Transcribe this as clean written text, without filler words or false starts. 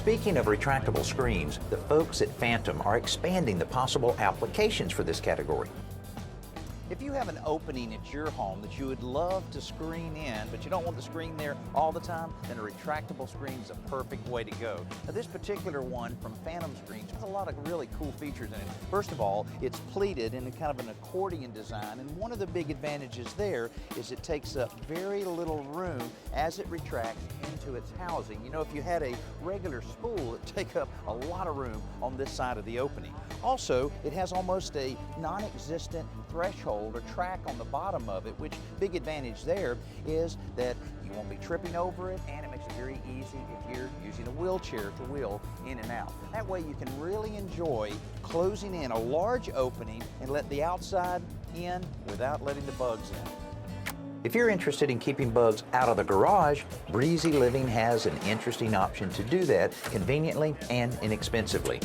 Speaking of retractable screens, the folks at Phantom are expanding the possible applications for this category. If you have an opening at your home that you would love to screen in, but you don't want the screen there all the time, then a retractable screen is a perfect way to go. Now, this particular one from Phantom Screens has a lot of really cool features in it. First of all, it's pleated in a kind of an accordion design, and one of the big advantages there is it takes up very little room as it retracts into its housing. You know, if you had a regular spool, it'd take up a lot of room on this side of the opening. Also, it has almost a non-existent threshold or track on the bottom of it, which big advantage there is that you won't be tripping over it, and it makes it very easy if you're using a wheelchair to wheel in and out. That way you can really enjoy closing in a large opening and let the outside in without letting the bugs in. If you're interested in keeping bugs out of the garage, Breezy Living has an interesting option to do that conveniently and inexpensively.